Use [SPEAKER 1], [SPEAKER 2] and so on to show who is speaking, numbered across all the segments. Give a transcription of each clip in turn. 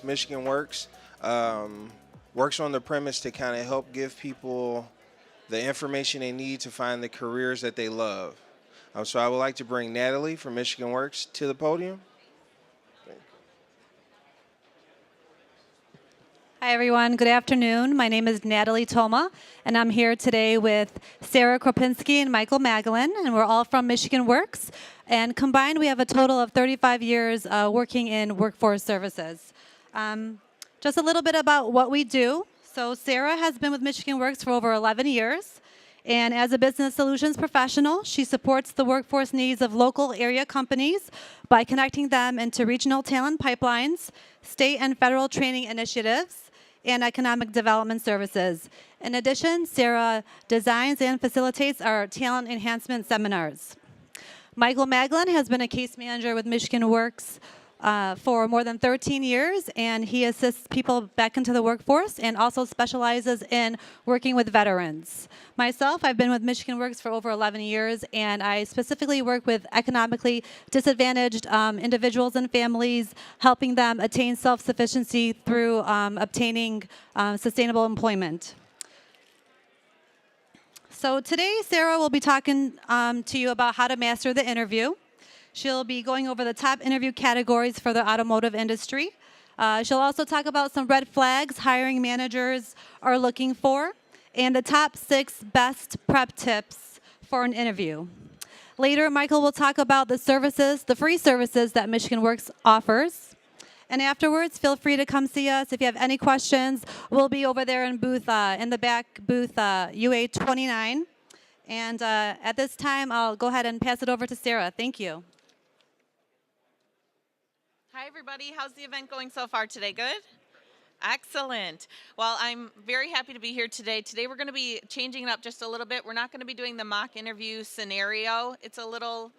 [SPEAKER 1] Michigan Works works on the premise to kind of help give people the information they need to find the careers that they love. So I would like to bring Natalie from Michigan Works to the podium.
[SPEAKER 2] Hi, everyone. Good afternoon. My name is Natalie Toma, and I'm here today with Sarah Kropinski and Michael Magellan, and we're all from Michigan Works. And combined, we have a total of 35 years working in workforce services. Just a little bit about what we do. So Sarah has been with Michigan Works for over 11 years. And as a business solutions professional, she supports the workforce needs of local area companies by connecting them into regional talent pipelines, state and federal training initiatives, and economic development services. In addition, Sarah designs and facilitates our talent enhancement seminars. Michael Maglin has been a case manager with Michigan Works for more than 13 years, and he assists people back into the workforce and also specializes in working with veterans. Myself, I've been with Michigan Works for over 11 years, and I specifically work with economically disadvantaged individuals and families, helping them attain self-sufficiency through obtaining sustainable employment. So today, Sarah will be talking to you about how to master the interview. She'll be going over the top interview categories for the automotive industry. She'll also talk about some red flags hiring managers are looking for and the top 6 best prep tips for an interview. Later, Michael will talk about the services, the free services that Michigan Works offers. And afterwards, feel free to come see us. If you have any questions, we'll be over there in the back booth UA 29. And at this time, I'll go ahead and pass it over to Sarah. Thank you.
[SPEAKER 3] Hi, everybody. How's the event going so far today? Good? Excellent. Well, I'm very happy to be here today. Today we're going to be changing it up just a little bit. We're not going to be doing the mock interview scenario. It's a little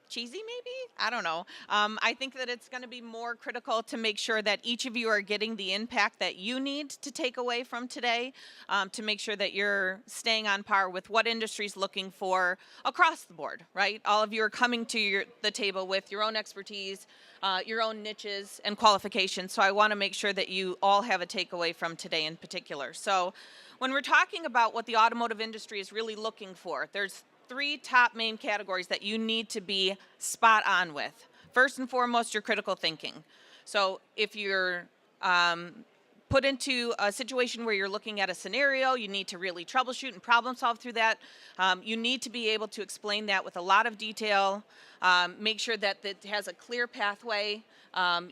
[SPEAKER 3] cheesy, maybe? I don't know. I think that it's going to be more critical to make sure that each of you are getting the impact that you need to take away from today, to make sure that you're staying on par with what industry's looking for across the board, right? All of you are coming to the table with your own expertise, your own niches and qualifications. So I want to make sure that you all have a takeaway from today in particular. So when we're talking about what the automotive industry is really looking for, there's 3 top main categories that you need to be spot on with. First and foremost, your critical thinking. So if you're put into a situation where you're looking at a scenario, you need to really troubleshoot and problem solve through that. You need to be able to explain that with a lot of detail. Make sure that it has a clear pathway.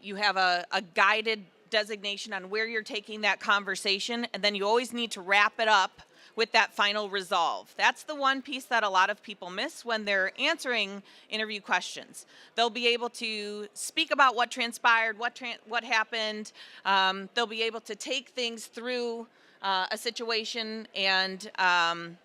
[SPEAKER 3] You have a guided designation on where you're taking that conversation, and then you always need to wrap it up with that final resolve. That's the one piece that a lot of people miss when they're answering interview questions. They'll be able to speak about what transpired, what happened. They'll be able to take things through a situation and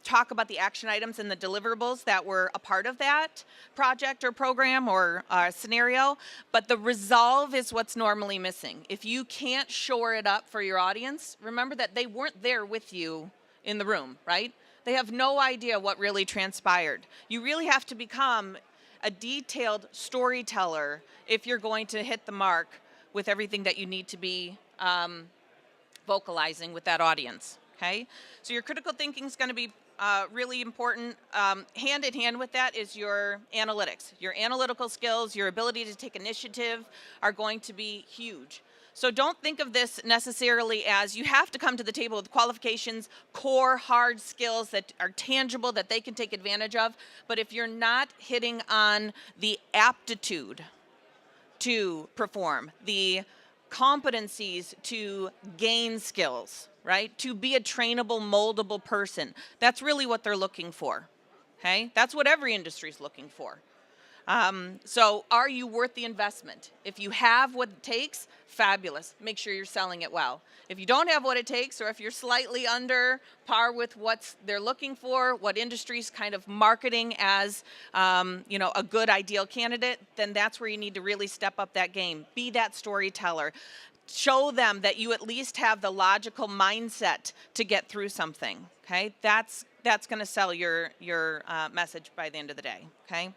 [SPEAKER 3] talk about the action items and the deliverables that were a part of that project or program or scenario, but the resolve is what's normally missing. If you can't shore it up for your audience, remember that they weren't there with you in the room, right? They have no idea what really transpired. You really have to become a detailed storyteller if you're going to hit the mark with everything that you need to be vocalizing with that audience, okay? So your critical thinking is going to be really important. Hand in hand with that is your analytics. Your analytical skills, your ability to take initiative are going to be huge. So don't think of this necessarily as you have to come to the table with qualifications, core hard skills that are tangible that they can take advantage of. But if you're not hitting on the aptitude to perform, the competencies to gain skills, right? To be a trainable, moldable person. That's really what they're looking for, okay? That's what every industry is looking for. So are you worth the investment? If you have what it takes, fabulous. Make sure you're selling it well. If you don't have what it takes, or if you're slightly under par with what they're looking for, what industry's kind of marketing as a good ideal candidate, then that's where you need to really step up that game. Be that storyteller. Show them that you at least have the logical mindset to get through something. Okay, that's going to sell your message by the end of the day. Okay.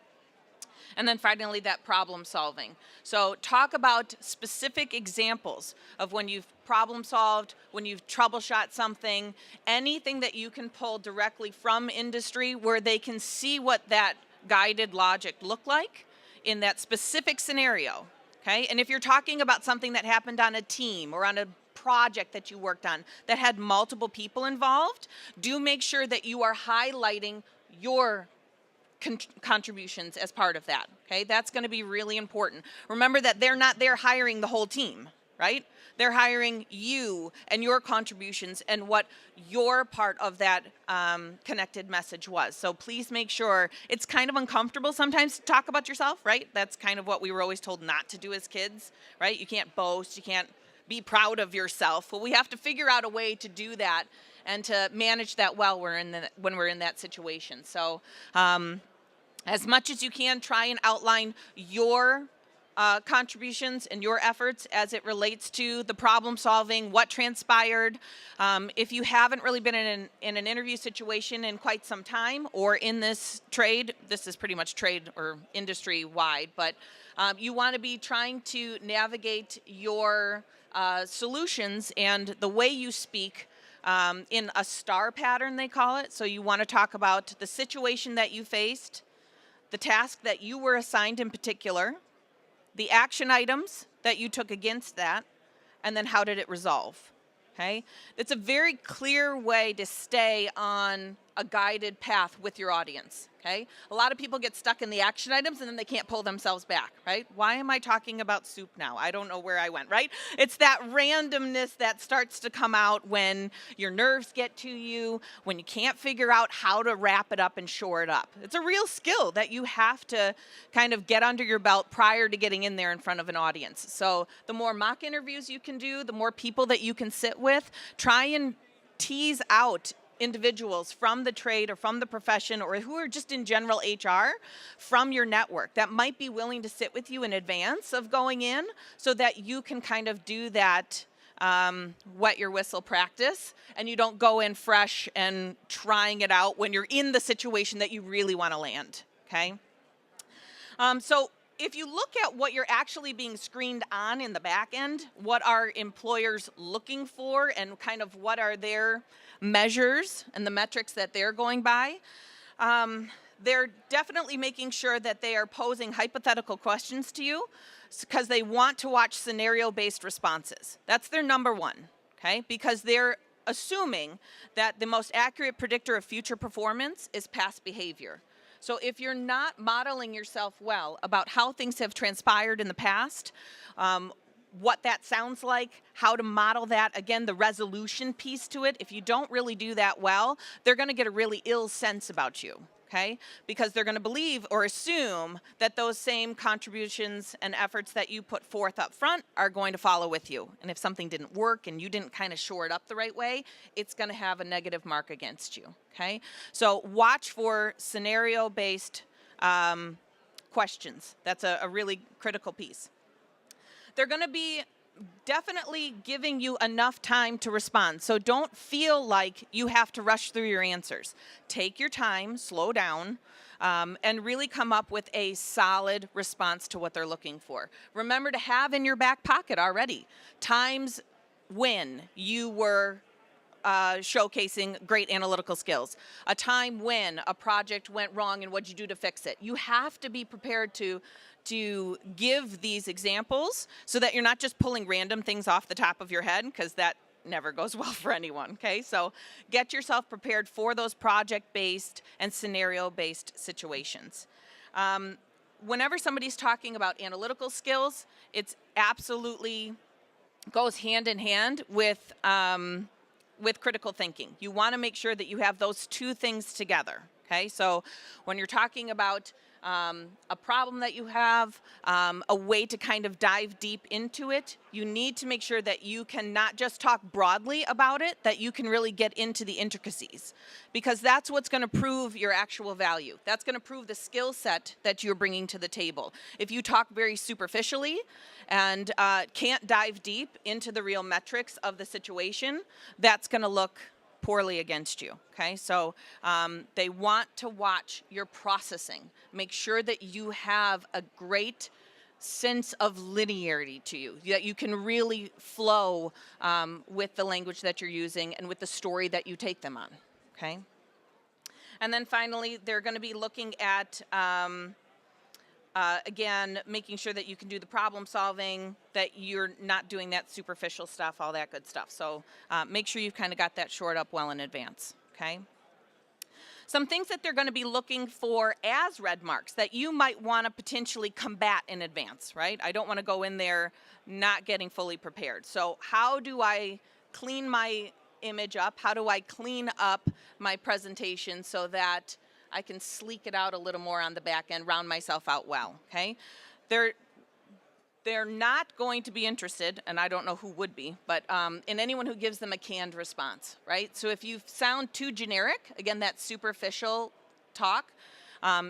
[SPEAKER 3] And then finally, that problem solving. So talk about specific examples of when you've problem solved, when you've troubleshot something, anything that you can pull directly from industry where they can see what that guided logic looked like in that specific scenario. Okay? And if you're talking about something that happened on a team or on a project that you worked on that had multiple people involved, do make sure that you are highlighting your contributions as part of that. Okay, that's going to be really important. Remember that they're not there hiring the whole team, right? They're hiring you and your contributions and what your part of that connected message was. So please make sure. It's kind of uncomfortable sometimes to talk about yourself, right? That's kind of what we were always told not to do as kids, right? You can't boast, you can't be proud of yourself. Well, we have to figure out a way to do that and to manage that well when we're in that situation. So as much as you can, try and outline your contributions and your efforts as it relates to the problem solving, what transpired. If you haven't really been in an interview situation in quite some time or in this trade, this is pretty much trade or industry wide, but you want to be trying to navigate your solutions and the way you speak in a STAR pattern, they call it. So you want to talk about the situation that you faced, the task that you were assigned in particular, the action items that you took against that, and then how did it resolve, okay? It's a very clear way to stay on a guided path with your audience, okay? A lot of people get stuck in the action items and then they can't pull themselves back, right? Why am I talking about soup now? I don't know where I went, right? It's that randomness that starts to come out when your nerves get to you, when you can't figure out how to wrap it up and shore it up. It's a real skill that you have to kind of get under your belt prior to getting in there in front of an audience. So the more mock interviews you can do, the more people that you can sit with, try and tease out individuals from the trade or from the profession or who are just in general HR from your network that might be willing to sit with you in advance of going in so that you can kind of do that wet your whistle practice and you don't go in fresh and trying it out when you're in the situation that you really want to land, okay? So if you look at what you're actually being screened on in the back end, what are employers looking for and kind of what are their measures and the metrics that they're going by, they're definitely making sure that they are posing hypothetical questions to you because they want to watch scenario-based responses. That's their number one, okay? Because they're assuming that the most accurate predictor of future performance is past behavior. So if you're not modeling yourself well about how things have transpired in the past, what that sounds like, how to model that, again, the resolution piece to it, if you don't really do that well, they're going to get a really ill sense about you, okay? Because they're going to believe or assume that those same contributions and efforts that you put forth up front are going to follow with you. And if something didn't work and you didn't kind of shore it up the right way, it's going to have a negative mark against you, okay? So watch for scenario-based questions. That's a really critical piece. They're going to be definitely giving you enough time to respond. So don't feel like you have to rush through your answers. Take your time, slow down, and really come up with a solid response to what they're looking for. Remember to have in your back pocket already times when you were showcasing great analytical skills, a time when a project went wrong and what'd you do to fix it. You have to be prepared to give these examples so that you're not just pulling random things off the top of your head, because that never goes well for anyone, okay? So get yourself prepared for those project-based and scenario-based situations. Whenever somebody's talking about analytical skills, it's absolutely goes hand in hand with critical thinking. You want to make sure that you have those two things together, okay? So when you're talking about a problem that you have, a way to kind of dive deep into it, you need to make sure that you can not just talk broadly about it, that you can really get into the intricacies, because that's what's going to prove your actual value. That's going to prove the skill set that you're bringing to the table. If you talk very superficially and can't dive deep into the real metrics of the situation, that's going to look poorly against you. Okay, so they want to watch your processing. Make sure that you have a great sense of linearity to you, that you can really flow with the language that you're using and with the story that you take them on. Okay, and then finally, they're going to be looking at again, making sure that you can do the problem solving, that you're not doing that superficial stuff, all that good stuff. So make sure you've kind of got that shored up well in advance, okay? Some things that they're going to be looking for as red marks that you might want to potentially combat in advance, right? I don't want to go in there not getting fully prepared. So how do I clean my image up? How do I clean up my presentation so that I can sleek it out a little more on the back end, round myself out well, okay? They're not going to be interested, and I don't know who would be, but in anyone who gives them a canned response, right? So if you sound too generic, again, that superficial talk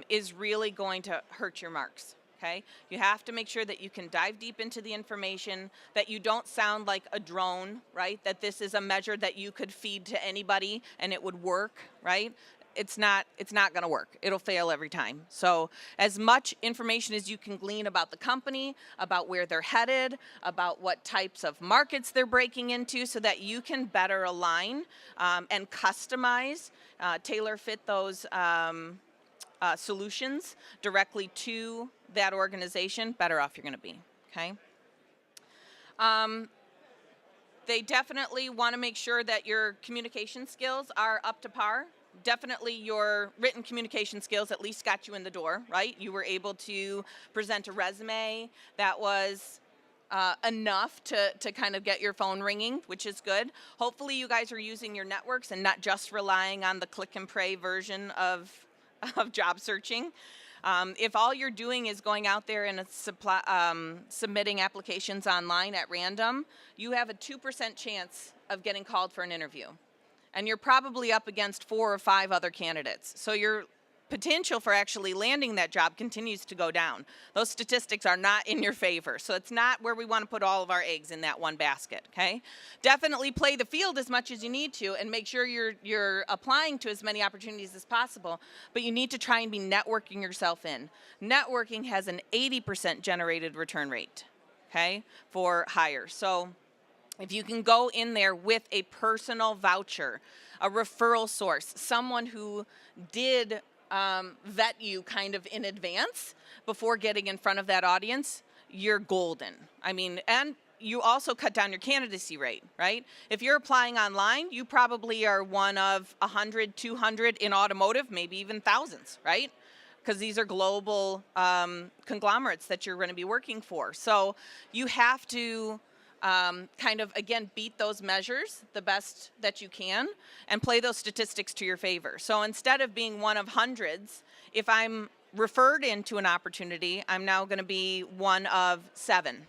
[SPEAKER 3] is really going to hurt your marks, okay? You have to make sure that you can dive deep into the information, that you don't sound like a drone, right? That this is a measure that you could feed to anybody and it would work, right? It's not going to work. It'll fail every time. So as much information as you can glean about the company, about where they're headed, about what types of markets they're breaking into, so that you can better align and customize, tailor fit those solutions directly to that organization, better off you're going to be, okay? They definitely want to make sure that your communication skills are up to par. Definitely your written communication skills at least got you in the door, right? You were able to present a resume that was enough to kind of get your phone ringing, which is good. Hopefully you guys are using your networks and not just relying on the click and pray version of job searching. If all you're doing is going out there and submitting applications online at random, you have a 2% chance of getting called for an interview. And you're probably up against 4 or 5 other candidates. So your potential for actually landing that job continues to go down. Those statistics are not in your favor. So it's not where we want to put all of our eggs in that one basket, okay? Definitely play the field as much as you need to and make sure you're applying to as many opportunities as possible, but you need to try and be networking yourself in. Networking has an 80% generated return rate, okay, for hires. So if you can go in there with a personal voucher, a referral source, someone who did vet you kind of in advance before getting in front of that audience, you're golden. I mean, and you also cut down your candidacy rate, right? If you're applying online, you probably are one of 100, 200 in automotive, maybe even thousands, right? Because these are global conglomerates that you're going to be working for. So you have to kind of, again, beat those measures the best that you can and play those statistics to your favor. So instead of being one of hundreds, if I'm referred into an opportunity, I'm now going to be one of 7,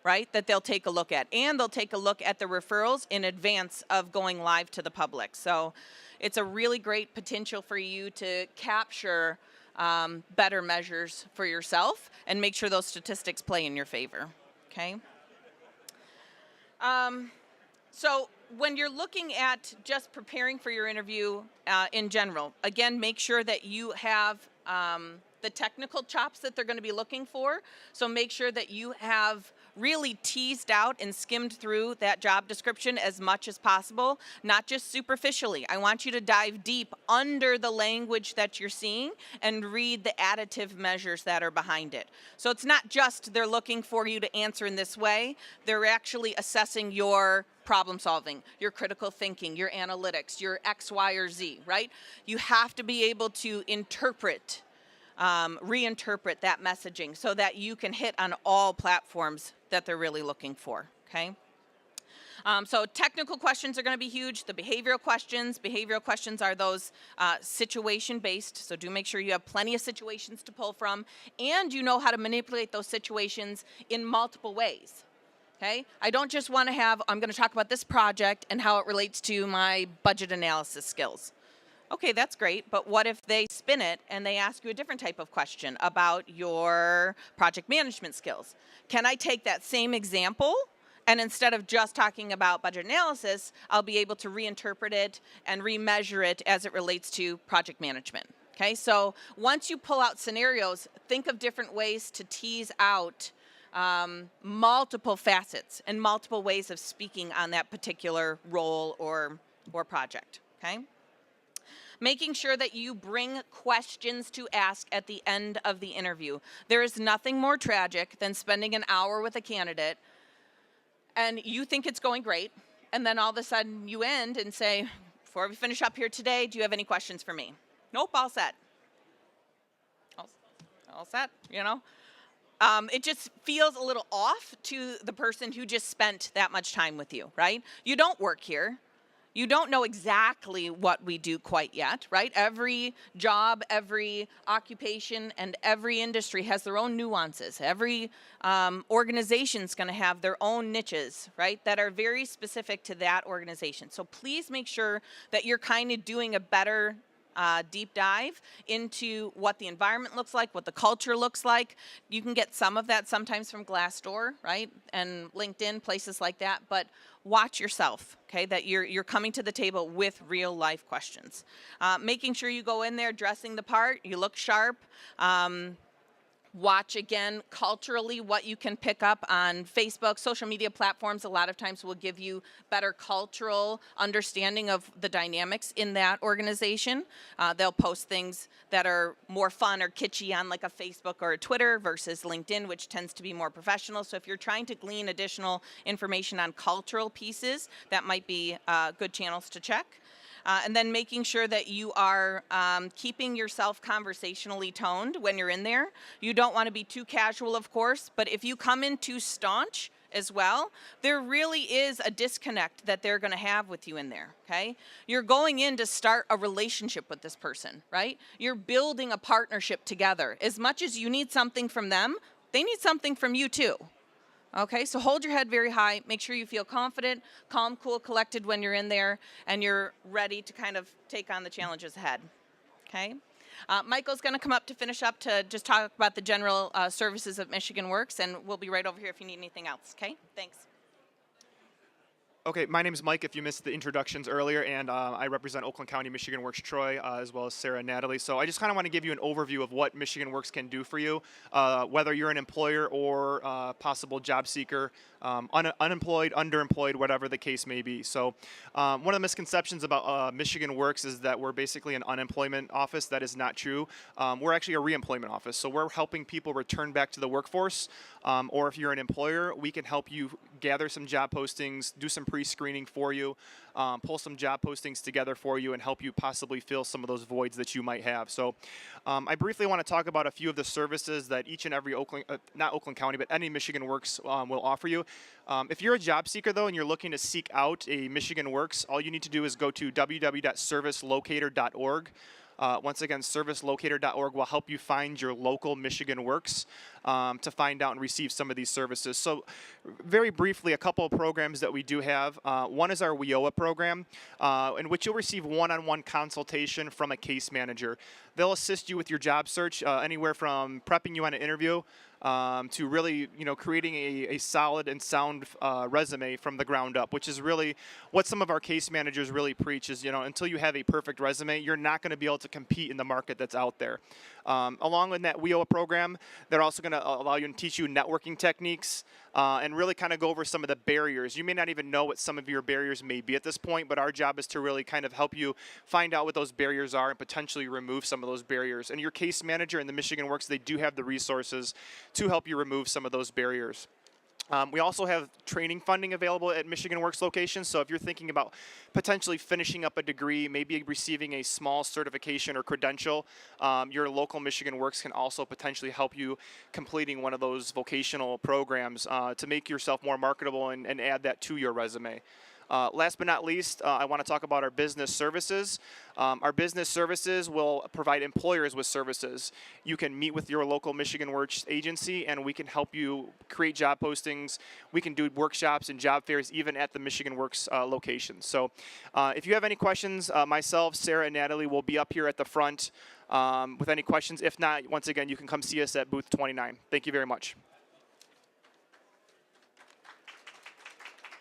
[SPEAKER 3] right, that they'll take a look at. And they'll take a look at the referrals in advance of going live to the public. So it's a really great potential for you to capture better measures for yourself and make sure those statistics play in your favor, okay? So when you're looking at just preparing for your interview in general, again, make sure that you have the technical chops that they're going to be looking for. So make sure that you have really teased out and skimmed through that job description as much as possible, not just superficially. I want you to dive deep under the language that you're seeing and read the additive measures that are behind it. So it's not just they're looking for you to answer in this way, they're actually assessing your problem solving, your critical thinking, your analytics, your X, Y, or Z, right? You have to be able to interpret, reinterpret that messaging so that you can hit on all platforms that they're really looking for, okay? So technical questions are going to be huge. The behavioral questions are those situation-based, so do make sure you have plenty of situations to pull from, and you know how to manipulate those situations in multiple ways, okay? I don't just want to have, I'm going to talk about this project and how it relates to my budget analysis skills. Okay, that's great, but what if they spin it and they ask you a different type of question about your project management skills? Can I take that same example And instead of just talking about budget analysis, I'll be able to reinterpret it and remeasure it as it relates to project management. Okay, so once you pull out scenarios, think of different ways to tease out multiple facets and multiple ways of speaking on that particular role or project. Okay. Making sure that you bring questions to ask at the end of the interview. There is nothing more tragic than spending an hour with a candidate and you think it's going great, and then all of a sudden you end and say, before we finish up here today, do you have any questions for me? Nope, all set. All set, you know? It just feels a little off to the person who just spent that much time with you, right? You don't work here. You don't know exactly what we do quite yet, right? Every job, every occupation, and every industry has their own nuances. Every organization's going to have their own niches, right, that are very specific to that organization. So please make sure that you're kind of doing a better deep dive into what the environment looks like, what the culture looks like. You can get some of that sometimes from Glassdoor, right, and LinkedIn, places like that, but watch yourself, okay, that you're coming to the table with real life questions. Making sure you go in there dressing the part, you look sharp. Watch again culturally what you can pick up on Facebook. Social media platforms a lot of times will give you better cultural understanding of the dynamics in that organization. They'll post things that are more fun or kitschy on like a Facebook or a Twitter versus LinkedIn, which tends to be more professional. So if you're trying to glean additional information on cultural pieces, that might be good channels to check. And then making sure that you are keeping yourself conversationally toned when you're in there. You don't want to be too casual, of course, but if you come in too staunch as well, there really is a disconnect that they're going to have with you in there, okay? You're going in to start a relationship with this person, right? You're building a partnership together. As much as you need something from them, they need something from you too. Okay, so hold your head very high. Make sure you feel confident, calm, cool, collected when you're in there, and you're ready to kind of take on the challenges ahead. Okay, Michael's going to come up to finish up to just talk about the general services of Michigan Works, and we'll be right over here if you need anything else. Okay, thanks.
[SPEAKER 4] Okay, my name is Mike, if you missed the introductions earlier, and I represent Oakland County Michigan Works Troy, as well as Sarah and Natalie. So I just kind of want to give you an overview of what Michigan Works can do for you, whether you're an employer or possible job seeker, unemployed, underemployed, whatever the case may be. So one of the misconceptions about Michigan Works is that we're basically an unemployment office. That is not true. We're actually a reemployment office. So we're helping people return back to the workforce, or if you're an employer, we can help you gather some job postings, do some pre-screening for you, pull some job postings together for you, and help you possibly fill some of those voids that you might have. So I briefly want to talk about a few of the services that each and every not Oakland County, but any Michigan Works will offer you. If you're a job seeker, though, and you're looking to seek out a Michigan Works, all you need to do is go to www.servicelocator.org. Once again, servicelocator.org will help you find your local Michigan Works to find out and receive some of these services. So very briefly, a couple of programs that we do have. One is our WIOA program, in which you'll receive one-on-one consultation from a case manager. They'll assist you with your job search, anywhere from prepping you on an interview to really, creating a solid and sound resume from the ground up, which is really what some of our case managers really preach is, until you have a perfect resume, you're not going to be able to compete in the market that's out there. Along with that WIOA program, they're also going to allow you and teach you networking techniques and really kind of go over some of the barriers. You may not even know what some of your barriers may be at this point, but our job is to really kind of help you find out what those barriers are and potentially remove some of those barriers. And your case manager in the Michigan Works, they do have the resources to help you remove some of those barriers. We also have training funding available at Michigan Works locations. So if you're thinking about potentially finishing up a degree, maybe receiving a small certification or credential, your local Michigan Works can also potentially help you completing one of those vocational programs to make yourself more marketable and add that to your resume. Last but not least, I want to talk about our business services. Our business services will provide employers with services. You can meet with your local Michigan Works agency, and we can help you create job postings. We can do workshops and job fairs even at the Michigan Works location. So if you have any questions, myself, Sarah, and Natalie will be up here at the front with any questions. If not, once again, you can come see us at booth 29. Thank you very much.